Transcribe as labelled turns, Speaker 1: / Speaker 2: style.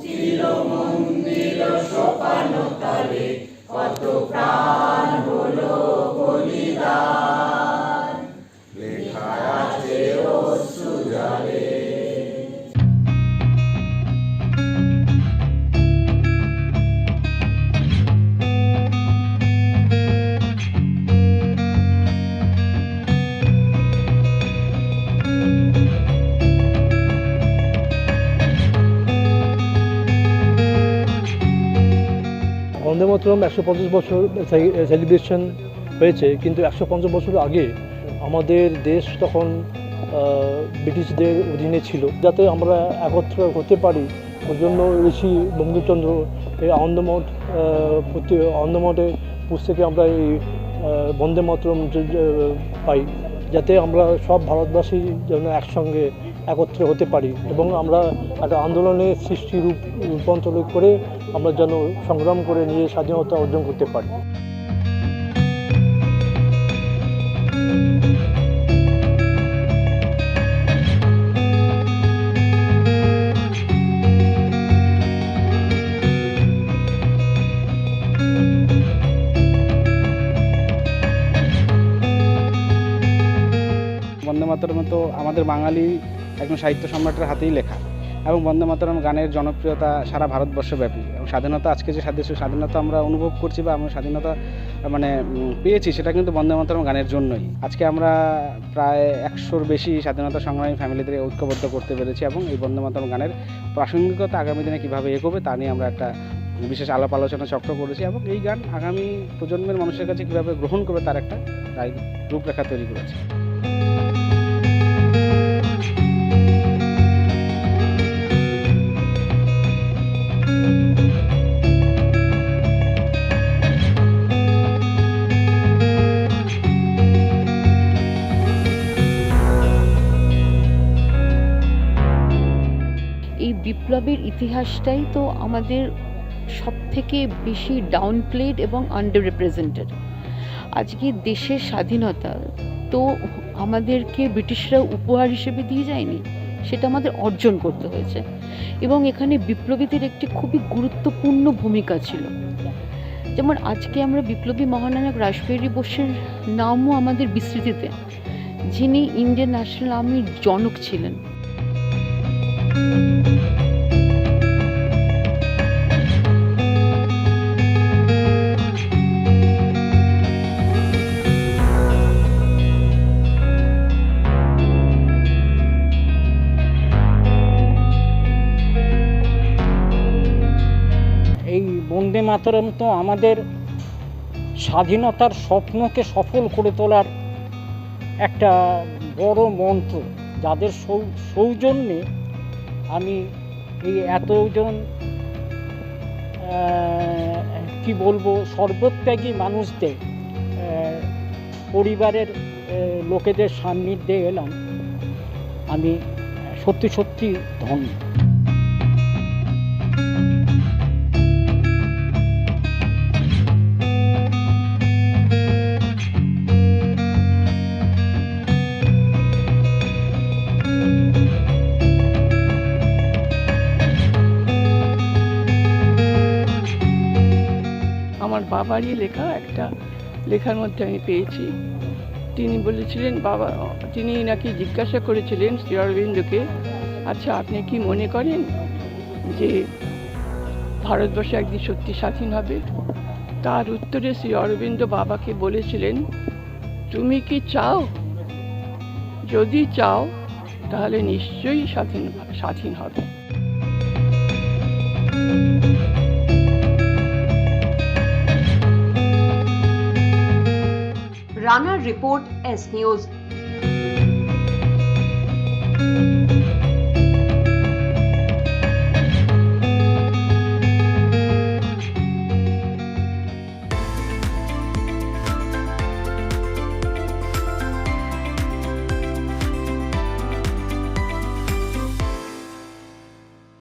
Speaker 1: মুক্তির মন্দির সোপানো তলে কত প্রাণ হলো বলিদান, লেখা আছে অশ্রু জলে।
Speaker 2: বন্দে মাতরম 150 বছর সেলিব্রেশন হয়েছে, কিন্তু 150 বছর আগে আমাদের দেশ তখন ব্রিটিশদের অধীনে ছিল। যাতে আমরা একত্র হতে পারি, ওর জন্য ঋষি বঙ্কিমচন্দ্র এই আনন্দমঠের পুস্তকে আমরা এই বন্দে মাতরম পাই, যাতে আমরা সব ভারতবাসী যেন একসঙ্গে একত্রে হতে পারি এবং আমরা একটা আন্দোলনের সৃষ্টি রূপান্তর করে আমরা যেন সংগ্রাম করে নিয়ে স্বাধীনতা অর্জন করতে পারি।
Speaker 3: বন্দে মাতরম তো আমাদের বাঙালি একজন সাহিত্য সম্রাটের হাতেই লেখা, এবং বন্দে মাতরম গানের জনপ্রিয়তা সারা ভারতবর্ষব্যাপী। এবং স্বাধীনতা, আজকে যে স্বাধীনতা আমরা অনুভব করছি বা আমরা স্বাধীনতা পেয়েছি, সেটা কিন্তু বন্দে মাতরম গানের জন্যই। আজকে আমরা প্রায় 100-র বেশি স্বাধীনতা সংগ্রামী ফ্যামিলিদের ঐক্যবদ্ধ করতে পেরেছি, এবং এই বন্দে মাতরম গানের প্রাসঙ্গিকতা আগামী দিনে কীভাবে এগোবে তা নিয়ে আমরা একটা বিশেষ আলাপ আলোচনা চক্র করেছি, এবং এই গান আগামী প্রজন্মের মানুষের কাছে কীভাবে গ্রহণ করবে তার একটা রূপরেখা তৈরি করেছে।
Speaker 4: এই বিপ্লবের ইতিহাসটাই তো আমাদের সবথেকে বেশি ডাউন প্লেড এবং আন্ডার রিপ্রেজেন্টেড। আজকে দেশের স্বাধীনতা তো আমাদেরকে ব্রিটিশরা উপহার হিসেবে দিয়ে যায়নি, সেটা আমাদের অর্জন করতে হয়েছে, এবং এখানে বিপ্লবীদের একটি খুবই গুরুত্বপূর্ণ ভূমিকা ছিল। যেমন আজকে আমরা বিপ্লবী মহানায়ক রাসবিহারী বোসের নামও আমাদের বিস্মৃতিতে, যিনি ইন্ডিয়ান ন্যাশনাল আর্মির জনক ছিলেন।
Speaker 5: এই বন্দে মাতরম তো আমাদের স্বাধীনতার স্বপ্নকে সফল করে তোলার একটা বড় মন্ত্র, যাদের সৌজন্যে আমি এই এতজন কি বলবো সর্বত্যাগী মানুষদের পরিবারের লোকেদের সান্নিধ্যে এলাম, আমি সত্যি সত্যি ধন্য।
Speaker 6: আমার বাবারই লেখা একটা লেখার মধ্যে আমি পেয়েছি। তিনি বলেছিলেন, তিনি নাকি জিজ্ঞাসা করেছিলেন শ্রী অরবিন্দকে, আচ্ছা আপনি কি মনে করেন যে ভারতবর্ষ একদিন সত্যি স্বাধীন হবে? তার উত্তরে শ্রী অরবিন্দ বাবাকে বলেছিলেন, তুমি কি চাও? যদি চাও তাহলে নিশ্চয়ই স্বাধীন হবে।
Speaker 7: রানার রিপোর্ট, এস নিউজ।